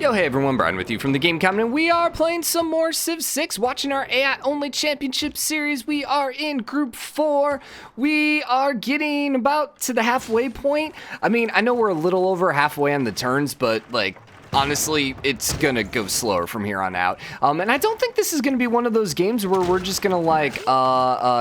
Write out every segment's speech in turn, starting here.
Yo, hey everyone, Brian with you from TheGameCommon, and we are playing some more Civ 6, watching our AI-only championship series. We are in Group 4. We are getting about to the halfway point. I mean, I know we're a little over halfway on the turns, but, like, honestly, it's gonna go slower from here on out. And I don't think this is gonna be one of those games where we're just gonna, like,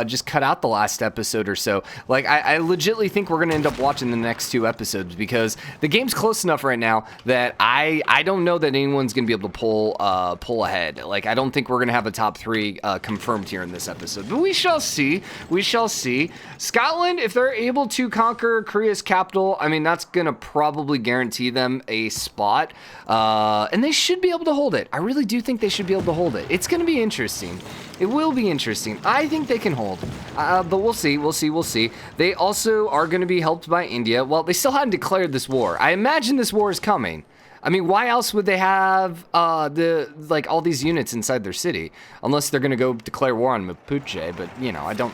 just cut out the last episode or so. Like, I legitimately think we're gonna end up watching the next two episodes because the game's close enough right now that I don't know that anyone's gonna be able to pull ahead. Like, I don't think we're gonna have a top three confirmed here in this episode, but we shall see. We shall see. Scotland, if they're able to conquer Korea's capital, I mean, that's gonna probably guarantee them a spot. And they should be able to hold it. I really do think they should be able to hold it. It's going to be interesting. It will be interesting. I think they can hold. But we'll see. We'll see. We'll see. They also are going to be helped by India. Well, they still hadn't declared this war. I imagine this war is coming. I mean, why else would they have all these units inside their city? Unless they're going to go declare war on Mapuche. But, you know, I don't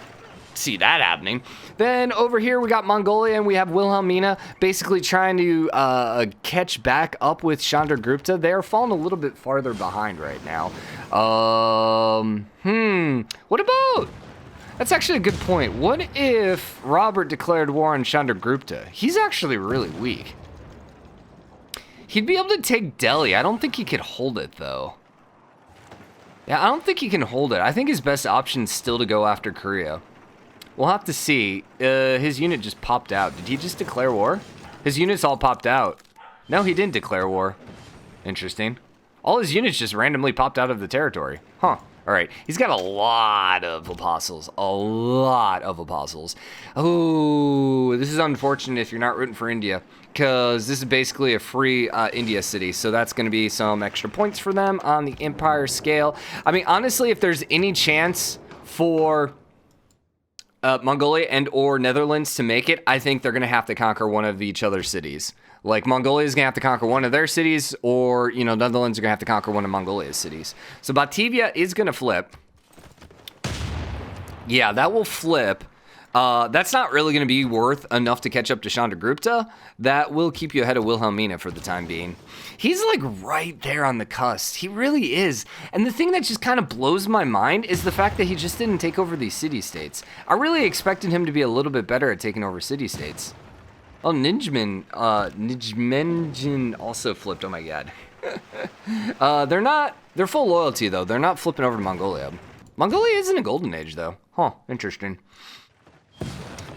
see that happening. Then over here we got Mongolia and we have Wilhelmina basically trying to catch back up with Chandragupta. They're falling a little bit farther behind right now. What about, that's actually a good point. What if Robert declared war on Chandragupta? He's actually really weak. He'd be able to take Delhi. I don't think he could hold it though. Yeah, I don't think he can hold it. I think his best option is still to go after Korea. We'll have to see. His unit just popped out. Did he just declare war? His units all popped out. No, he didn't declare war. Interesting. All his units just randomly popped out of the territory. Huh. All right. He's got a lot of apostles. A lot of apostles. Oh, this is unfortunate if you're not rooting for India, because this is basically a free India city. So that's going to be some extra points for them on the empire scale. I mean, honestly, if there's any chance for Mongolia and or Netherlands to make it, I think they're going to have to conquer one of each other's cities. Like, Mongolia is going to have to conquer one of their cities, or, you know, Netherlands are going to have to conquer one of Mongolia's cities. So Batavia is going to flip. Yeah, that will flip. That's not really going to be worth enough to catch up to Chandragupta. That will keep you ahead of Wilhelmina for the time being. He's like right there on the cusp. He really is. And the thing that just kind of blows my mind is the fact that he just didn't take over these city-states. I really expected him to be a little bit better at taking over city-states. Oh, Nijmenjin also flipped. Oh my god. They're full loyalty though. They're not flipping over to Mongolia. Mongolia is in a golden age though. Huh, interesting.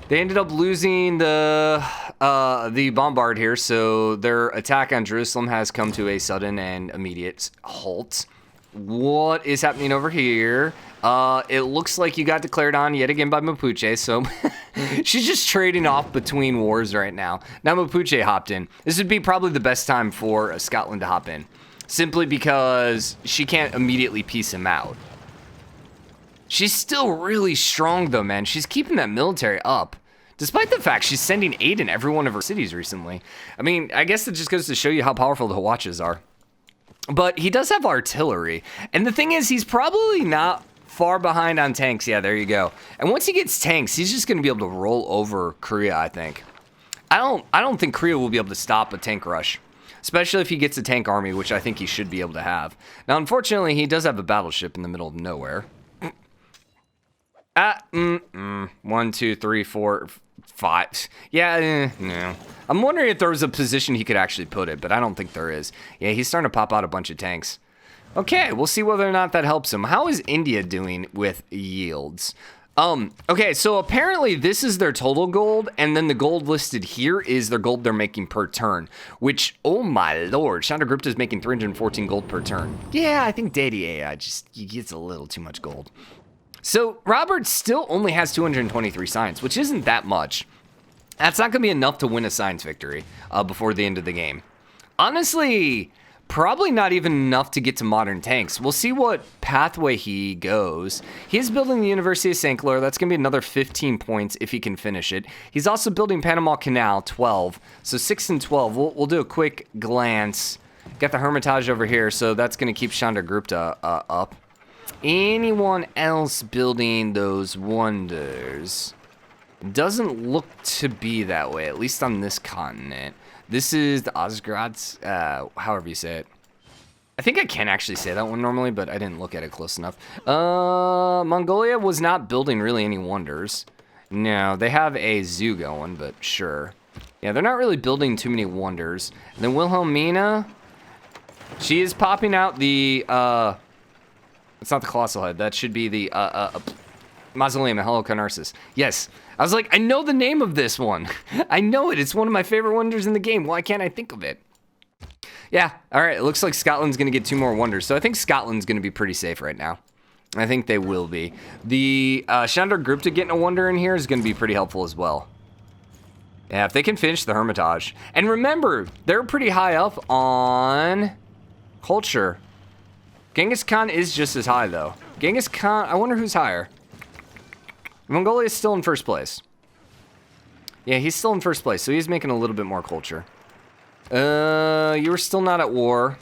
They ended up losing the bombard here, so their attack on Jerusalem has come to a sudden and immediate halt. What is happening over here? It looks like you got declared on yet again by Mapuche, so she's just trading off between wars right now. Now Mapuche hopped in. This would be probably the best time for Scotland to hop in, simply because she can't immediately piece him out. She's still really strong though, man. She's keeping that military up, despite the fact she's sending aid in every one of her cities recently. I mean, I guess it just goes to show you how powerful the Hawatches are. But he does have artillery. And the thing is, he's probably not far behind on tanks. Yeah, there you go. And once he gets tanks, he's just going to be able to roll over Korea, I think. I don't think Korea will be able to stop a tank rush, especially if he gets a tank army, which I think he should be able to have. Now, unfortunately, he does have a battleship in the middle of nowhere. 1, 2, 3, 4, 5. Yeah, no. I'm wondering if there was a position he could actually put it, but I don't think there is. Yeah, he's starting to pop out a bunch of tanks. Okay, we'll see whether or not that helps him. How is India doing with yields? Okay, so apparently this is their total gold, and then the gold listed here is their gold they're making per turn, which, oh my lord, Chandragupta is making 314 gold per turn. Yeah, I think Daddy AI he gets a little too much gold. So Robert still only has 223 science, which isn't that much. That's not going to be enough to win a science victory before the end of the game. Honestly, probably not even enough to get to modern tanks. We'll see what pathway he goes. He's building the University of St. Clair. That's going to be another 15 points if he can finish it. He's also building Panama Canal, 12. So 6 and 12. We'll do a quick glance. Got the Hermitage over here, so that's going to keep Chandragupta up. Anyone else building those wonders? Doesn't look to be that way, at least on this continent. This is the Osgrads, however you say it. I think I can actually say that one normally, but I didn't look at it close enough. Mongolia was not building really any wonders. No, they have a zoo going, but sure. Yeah, they're not really building too many wonders. And then Wilhelmina, she is popping out the, it's not the colossal head. That should be the, Mausoleum of Helicarnassus. Yes. I was like, I know the name of this one. I know it. It's one of my favorite wonders in the game. Why can't I think of it? Yeah, all right, it looks like Scotland's going to get 2 more wonders, so I think Scotland's going to be pretty safe right now. I think they will be. The Chandra group to getting a wonder in here is going to be pretty helpful as well. Yeah, if they can finish the Hermitage. And remember, they're pretty high up on culture. Genghis Khan is just as high, though. Genghis Khan, I wonder who's higher. Mongolia is still in first place. Yeah, he's still in first place, so he's making a little bit more culture. You were still not at war.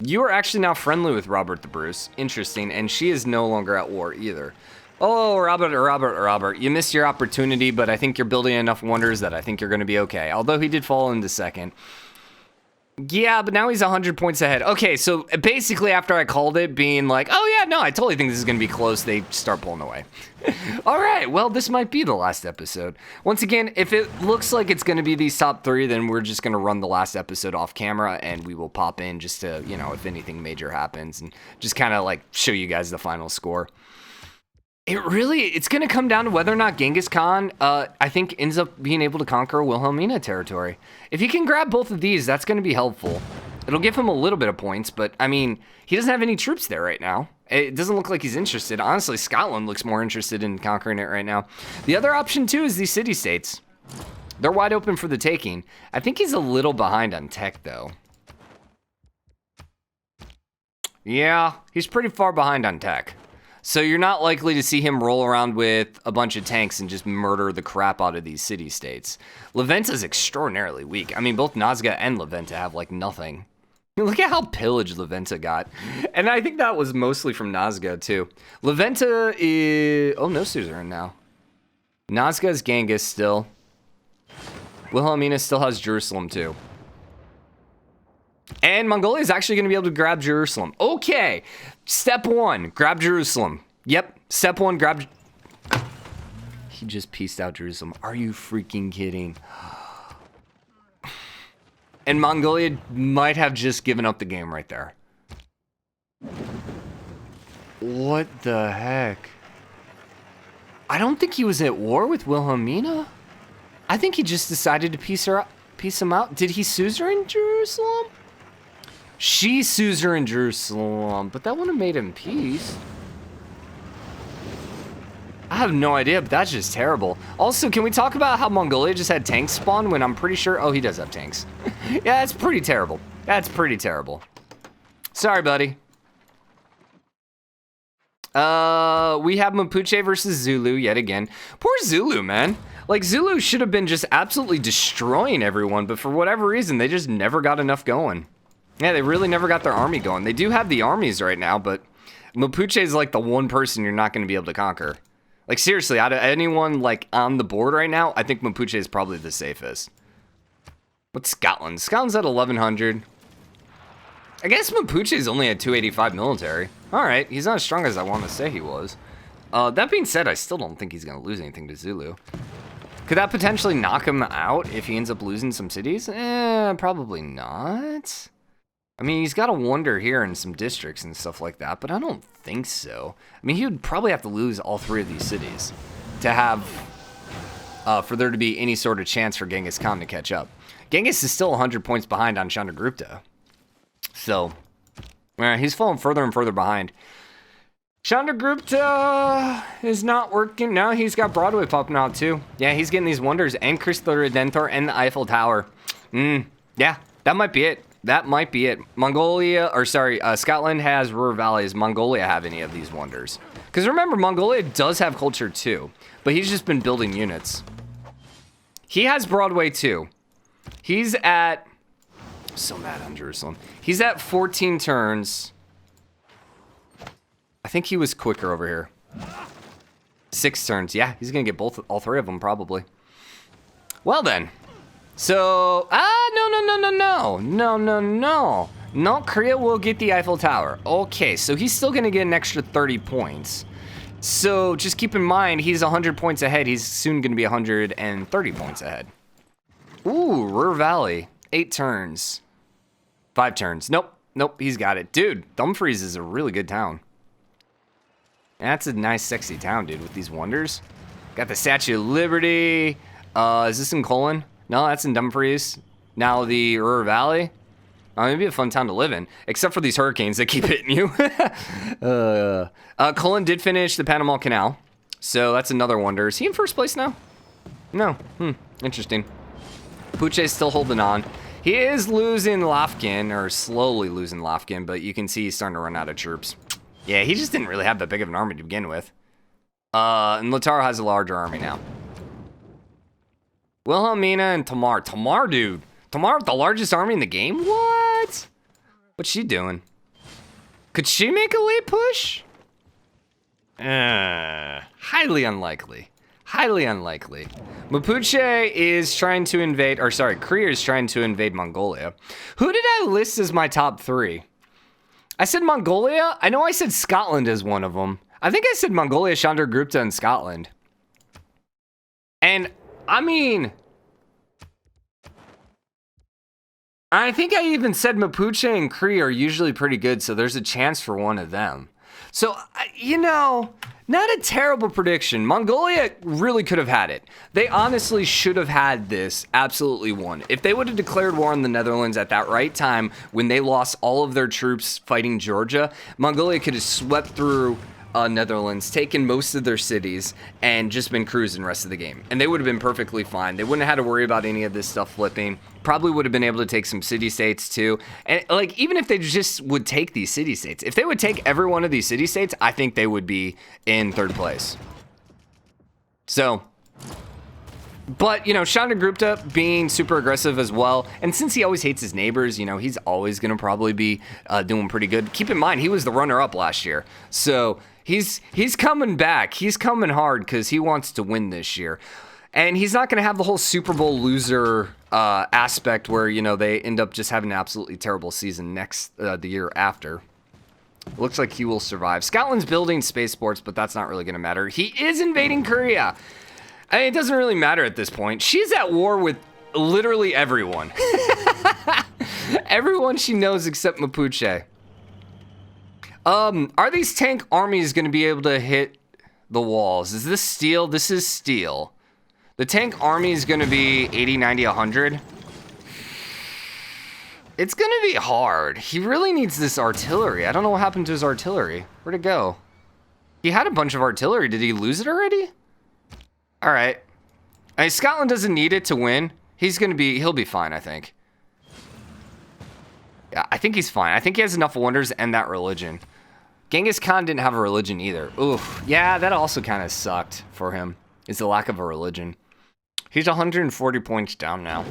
You are actually now friendly with Robert the Bruce. Interesting, and she is no longer at war either. Oh, Robert, you missed your opportunity, but I think you're building enough wonders that I think you're going to be okay. Although he did fall into second. Yeah, but now he's 100 points ahead. Okay, so basically after I called it being like, oh yeah, no, I totally think this is going to be close, they start pulling away. All right, well, this might be the last episode. Once again, if it looks like it's going to be these top 3, then we're just going to run the last episode off camera and we will pop in just to, you know, if anything major happens and just kind of like show you guys the final score. It's going to come down to whether or not Genghis Khan, I think, ends up being able to conquer Wilhelmina territory. If he can grab both of these, that's going to be helpful. It'll give him a little bit of points, but, I mean, he doesn't have any troops there right now. It doesn't look like he's interested. Honestly, Scotland looks more interested in conquering it right now. The other option, too, is these city-states. They're wide open for the taking. I think he's a little behind on tech, though. Yeah, he's pretty far behind on tech. So you're not likely to see him roll around with a bunch of tanks and just murder the crap out of these city-states. Leventa's extraordinarily weak. I mean, both Nazca and Leventa have, like, nothing. Look at how pillaged Leventa got. And I think that was mostly from Nazca, too. Leventa is... Oh, no suzerain now. Nazca is Genghis still. Wilhelmina still has Jerusalem, too. And Mongolia is actually going to be able to grab Jerusalem. Okay, step 1, grab Jerusalem. Yep, step 1, grab... He just pieced out Jerusalem. Are you freaking kidding? And Mongolia might have just given up the game right there. What the heck? I don't think he was at war with Wilhelmina. I think he just decided to piece him out. Did he suzerain Jerusalem? She suzerained Jerusalem, but that wouldn't have made him peace. I have no idea, but that's just terrible. Also, can we talk about how Mongolia just had tanks spawn when I'm pretty sure... Oh, he does have tanks. Yeah, that's pretty terrible. That's pretty terrible. Sorry, buddy. We have Mapuche versus Zulu yet again. Poor Zulu, man. Like, Zulu should have been just absolutely destroying everyone, but for whatever reason, they just never got enough going. Yeah, they really never got their army going. They do have the armies right now, but Mapuche is like the one person you're not going to be able to conquer. Like, seriously, out of anyone, like, on the board right now, I think Mapuche is probably the safest. What's Scotland? Scotland's at 1,100. I guess Mapuche is only at 285 military. All right, he's not as strong as I want to say he was. That being said, I still don't think he's going to lose anything to Zulu. Could that potentially knock him out if he ends up losing some cities? Probably not. I mean, he's got a wonder here in some districts and stuff like that, but I don't think so. I mean, he would probably have to lose all 3 of these cities to have, for there to be any sort of chance for Genghis Khan to catch up. Genghis is still 100 points behind on Chandragupta. So, he's falling further and further behind. Chandragupta is not working. Now he's got Broadway popping out too. Yeah, he's getting these wonders and Christ the Redentor and the Eiffel Tower. Yeah, that might be it. That might be it. Scotland has Ruhr Valley. Does Mongolia have any of these wonders? Because remember, Mongolia does have culture too, but he's just been building units. He has Broadway too. He's at... So mad on Jerusalem. He's at 14 turns. I think he was quicker over here. 6 turns. Yeah, he's going to get all 3 of them probably. Well then. So, no. No, Korea will get the Eiffel Tower. Okay, so he's still going to get an extra 30 points. So just keep in mind, he's 100 points ahead. He's soon going to be 130 points ahead. Ooh, Ruhr Valley. 8 turns. 5 turns. Nope. Nope, he's got it. Dude, Dumfries is a really good town. That's a nice, sexy town, dude, with these wonders. Got the Statue of Liberty. Is this in Colon? No, that's in Dumfries. Now the Ruhr Valley. It'd be a fun town to live in, except for these hurricanes that keep hitting you. Colon did finish the Panama Canal, so that's another wonder. Is he in first place now? No. Interesting. Mapuche is still holding on. He is losing Lafkin, or slowly losing Lafkin, but you can see he's starting to run out of troops. Yeah, he just didn't really have that big of an army to begin with. And Lataro has a larger army now. Wilhelmina and Tamar. Tamar, dude. Tamar with the largest army in the game? What? What's she doing? Could she make a late push? Highly unlikely. Highly unlikely. Mapuche is trying to invade, or sorry, Cree is trying to invade Mongolia. Who did I list as my top 3? I said Mongolia. I know I said Scotland as one of them. I think I said Mongolia, Chandragupta, and Scotland. And, I mean, I think I even said Mapuche and Cree are usually pretty good, so there's a chance for one of them. So, you know, not a terrible prediction. Mongolia really could have had it. They honestly should have had this absolutely won. If they would have declared war on the Netherlands at that right time when they lost all of their troops fighting Georgia, Mongolia could have swept through Netherlands, taken most of their cities, and just been cruising the rest of the game. And they would have been perfectly fine. They wouldn't have had to worry about any of this stuff flipping. Probably would have been able to take some city-states too. And like, even if they just would take these city-states, if they would take every one of these city-states, I think they would be in 3rd place. So, but, you know, Chandragupta being super aggressive as well, and since he always hates his neighbors, you know, he's always going to probably be doing pretty good. Keep in mind, he was the runner-up last year. So, he's coming back. He's coming hard because he wants to win this year. And he's not going to have the whole Super Bowl loser aspect where, you know, they end up just having an absolutely terrible season the year after. Looks like he will survive. Scotland's building spaceports, but that's not really going to matter. He is invading Korea. I mean, it doesn't really matter at this point. She's at war with literally everyone. Everyone she knows except Mapuche. Are these tank armies going to be able to hit the walls? Is this steel? This is steel. The tank army is going to be 80, 90, 100. It's going to be hard. He really needs this artillery. I don't know what happened to his artillery. Where'd it go? He had a bunch of artillery. Did he lose it already? All right. I mean, Scotland doesn't need it to win. He'll be fine, I think. Yeah, I think he's fine. I think he has enough wonders and that religion. Genghis Khan didn't have a religion either. Oof. Yeah, that also kind of sucked for him. Is the lack of a religion. He's 140 points down now.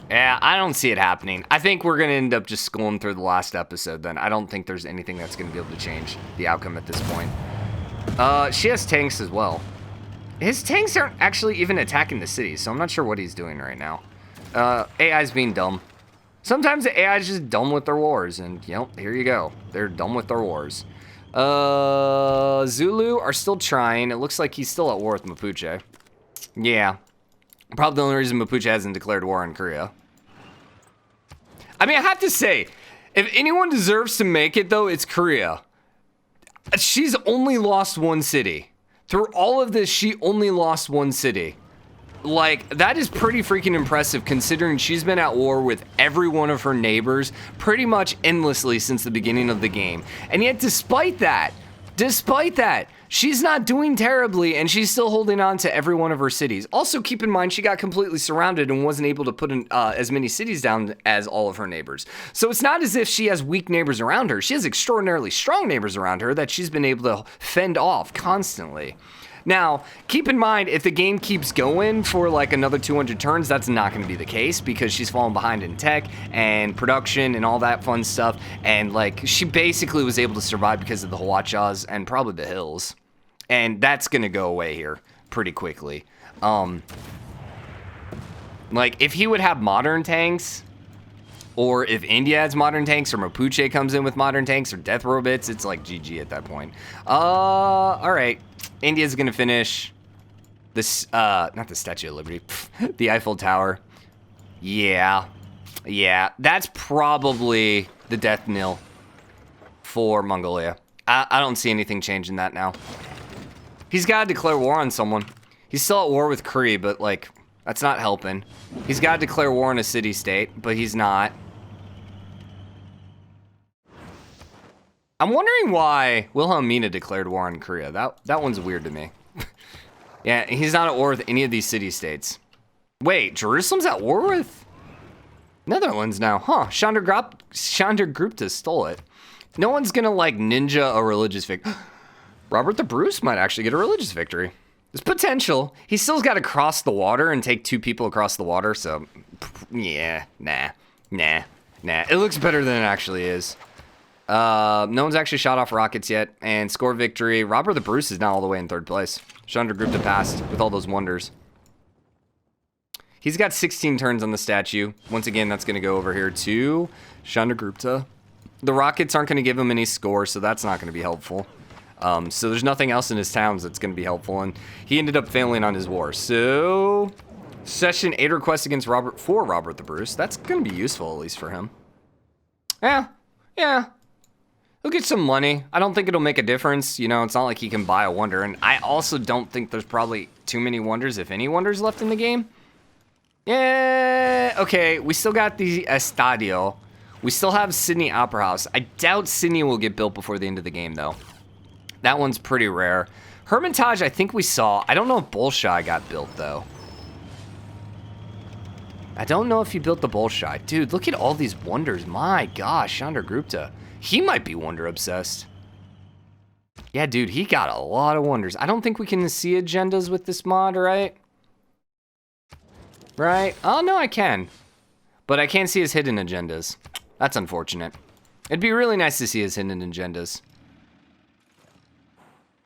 Yeah, I don't see it happening. I think we're going to end up just scrolling through the last episode then. I don't think there's anything that's going to be able to change the outcome at this point. She has tanks as well. His tanks aren't actually even attacking the city, so I'm not sure what he's doing right now. AI's being dumb. Sometimes the AI is just dumb with their wars, and, you know, here you go. They're dumb with their wars. Zulu are still trying. It looks like he's still at war with Mapuche. Yeah. Probably the only reason Mapuche hasn't declared war on Korea. I mean, I have to say, if anyone deserves to make it, though, it's Korea. She's only lost one city. Through all of this, she only lost one city. Like, that is pretty freaking impressive considering she's been at war with every one of her neighbors pretty much endlessly since the beginning of the game. And yet, despite that, she's not doing terribly and she's still holding on to every one of her cities. Also, keep in mind, she got completely surrounded and wasn't able to put in, as many cities down as all of her neighbors. So it's not as if she has weak neighbors around her. She has extraordinarily strong neighbors around her that she's been able to fend off constantly. Now, keep in mind, if the game keeps going for like another 200 turns, that's not going to be the case because she's fallen behind in tech and production and all that fun stuff. And like, she basically was able to survive because of the Hwachas and probably the hills. And that's going to go away here pretty quickly. Like, if he would have modern tanks Or if India has modern tanks, or Mapuche comes in with modern tanks, or death robots, it's like GG at that point. All right. India's gonna finish this, not the Statue of Liberty, the Eiffel Tower. Yeah, that's probably the death knell for Mongolia. I don't see anything changing that now. He's got to declare war on someone. He's still at war with Cree, but like, that's not helping. He's got to declare war on a city-state, but he's not. I'm wondering why Wilhelmina declared war on Korea. That one's weird to me. Yeah, he's not at war with any of these city-states. Wait, Jerusalem's at war with Netherlands now, huh? Chandragupta stole it. No one's gonna like ninja a religious victory. Robert the Bruce might actually get a religious victory. There's potential. He still's got to cross the water and take 2 people across the water, so yeah, nah. It looks better than it actually is. No one's actually shot off rockets yet, and score victory. Robert the Bruce is now all the way in 3rd place. Chandragupta passed with all those wonders. He's got 16 turns on the statue. Once again, that's going to go over here to Chandragupta. The rockets aren't going to give him any score, so that's not going to be helpful. So there's nothing else in his towns that's going to be helpful, and he ended up failing on his war. So, session 8 requests against Robert the Bruce. That's going to be useful, at least for him. Yeah. He'll get some money. I don't think it'll make a difference. You know, it's not like he can buy a wonder, and I also don't think there's probably too many wonders, if any wonders, left in the game. Yeah, okay, we still got the Estadio. We still have Sydney Opera House. I doubt Sydney will get built before the end of the game, though. That one's pretty rare. Hermitage, I think we saw. I don't know if Bolshoi got built, though. I don't know if he built the Bolshoi. Dude, look at all these wonders. My gosh, Chandragupta. He might be wonder obsessed. Yeah, dude, he got a lot of wonders. I don't think we can see agendas with this mod, right? Right? Oh, no, I can. But I can't see his hidden agendas. That's unfortunate. It'd be really nice to see his hidden agendas.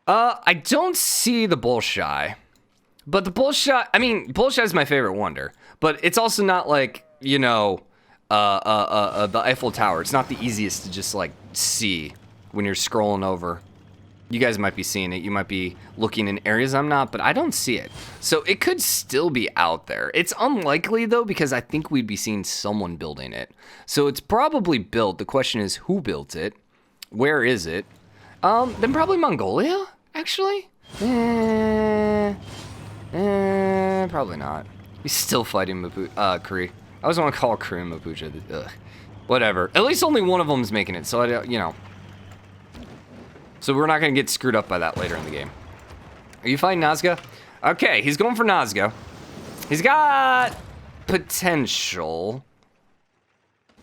I don't see the Bolshoi. But the Bolshoi, I mean, Bolshoi is my favorite wonder. But it's also not like, you know, the Eiffel Tower. It's not the easiest to just, like, see when you're scrolling over. You guys might be seeing it. You might be looking in areas I'm not, but I don't see it. So it could still be out there. It's unlikely, though, because I think we'd be seeing someone building it. So it's probably built. The question is, who built it? Where is it? Then probably Mongolia, actually? Probably not. He's still fighting Cree. I always want to call Cree and Mapuche. Ugh. Whatever. At least only one of them is making it, so I don't, you know. So we're not going to get screwed up by that later in the game. Are you fighting Nazca? Okay, he's going for Nazca. He's got potential.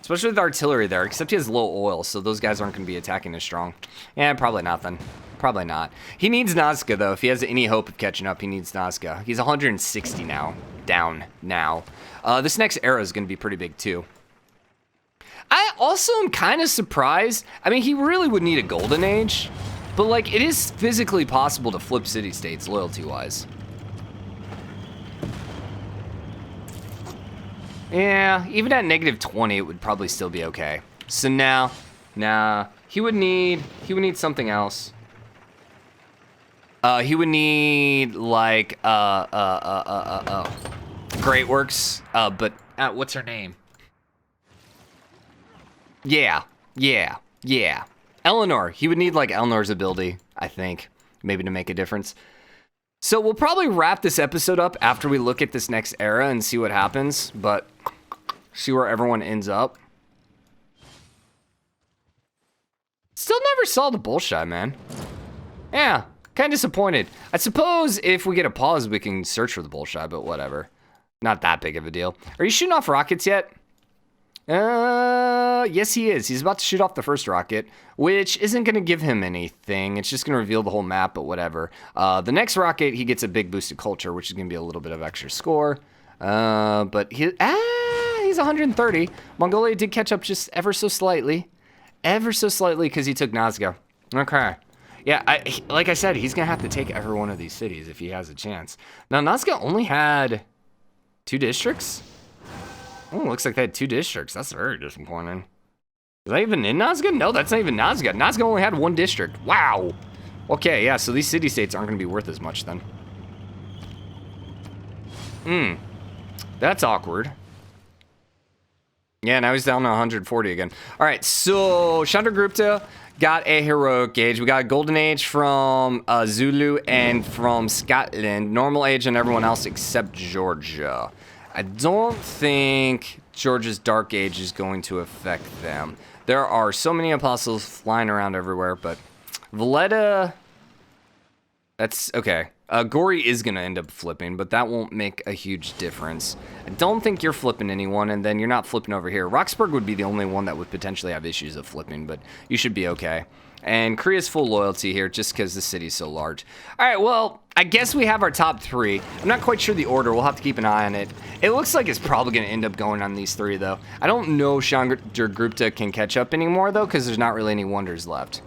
Especially with artillery there, except he has low oil, so those guys aren't going to be attacking as strong. Yeah, probably not then. Probably not. He needs Nazca, though. If he has any hope of catching up, he needs Nazca. He's 160 now. Down now. This next era is going to be pretty big, too. I also am kind of surprised. I mean, he really would need a golden age. But, like, it is physically possible to flip city-states loyalty-wise. Yeah, even at -20, it would probably still be okay. So now, nah, he would need something else. He would need like Great Works. But what's her name? Yeah. Eleanor. He would need like Eleanor's ability, I think, maybe to make a difference. So we'll probably wrap this episode up after we look at this next era and see what happens, but see where everyone ends up. Still never saw the Bolshoi, man. Yeah, kind of disappointed. I suppose if we get a pause, we can search for the Bolshoi, but whatever. Not that big of a deal. Are you shooting off rockets yet? Yes, he is. He's about to shoot off the first rocket, which isn't going to give him anything. It's just going to reveal the whole map, but whatever. The next rocket, he gets a big boost of culture, which is going to be a little bit of extra score. But he's 130. Mongolia did catch up just ever so slightly. Because he took Nazca. Okay. Yeah, like I said, he's going to have to take every one of these cities if he has a chance. Now, Nazca only had 2 districts? Oh, looks like they had 2 districts. That's very disappointing. Is that even in Nazca? No, that's not even Nazca. Nazca only had 1 district. Wow. Okay, yeah, so these city-states aren't going to be worth as much then. That's awkward. Yeah, now he's down to 140 again. All right, so Chandragupta got a heroic age. We got a golden age from Zulu and from Scotland. Normal age on everyone else except Georgia. I don't think Georgia's dark age is going to affect them. There are so many apostles flying around everywhere, but Valletta, that's okay. Gori is going to end up flipping, but that won't make a huge difference. I don't think you're flipping anyone, and then you're not flipping over here. Roxburgh would be the only one that would potentially have issues of flipping, but you should be okay. And Cree is full loyalty here just because the city's so large. All right, well, I guess we have our top 3. I'm not quite sure the order. We'll have to keep an eye on it. It looks like it's probably going to end up going on these 3, though. I don't know if Chandragupta can catch up anymore, though, because there's not really any wonders left.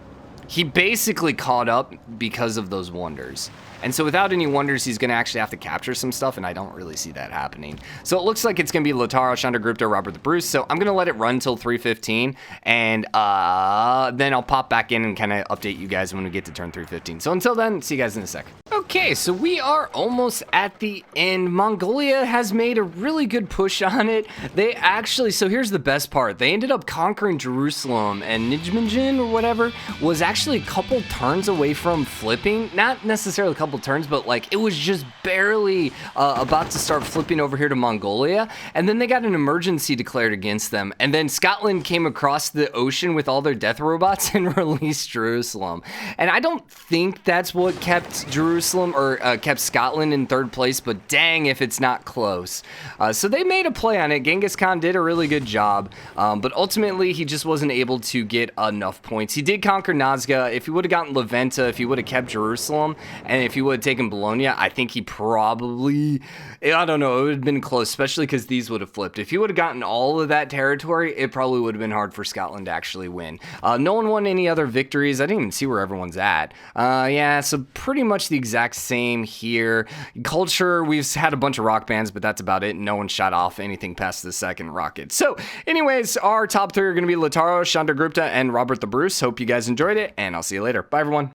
He basically caught up because of those wonders. And so without any wonders, he's going to actually have to capture some stuff, and I don't really see that happening. So it looks like it's going to be Lautaro, Chandragupta, Robert the Bruce. So I'm going to let it run till 315, and then I'll pop back in and kind of update you guys when we get to turn 315. So until then, see you guys in a sec. Okay, so we are almost at the end. Mongolia has made a really good push on it. They actually, so here's the best part. They ended up conquering Jerusalem, and Nijmegen or whatever was actually a couple turns away from flipping. Not necessarily a couple turns, but like it was just barely about to start flipping over here to Mongolia, and then they got an emergency declared against them, and then Scotland came across the ocean with all their death robots and released Jerusalem. And I don't think that's what kept Jerusalem or kept Scotland in 3rd place, but dang if it's not close. So they made a play on it. Genghis Khan did a really good job, but ultimately he just wasn't able to get enough points. He did conquer Nazca. If he would have gotten Leventa, if he would have kept Jerusalem, and if he would have taken Bologna, I think he probably, I don't know, it would have been close, especially because these would have flipped. If he would have gotten all of that territory, it probably would have been hard for Scotland to actually win. No one won any other victories. I didn't even see where everyone's at. Yeah, so pretty much the exact same here. Culture, we've had a bunch of rock bands, but that's about it. No one shot off anything past the 2nd rocket. So anyways, our top 3 are going to be Lautaro, Chandragupta, and Robert the Bruce. Hope you guys enjoyed it, and I'll see you later. Bye, everyone.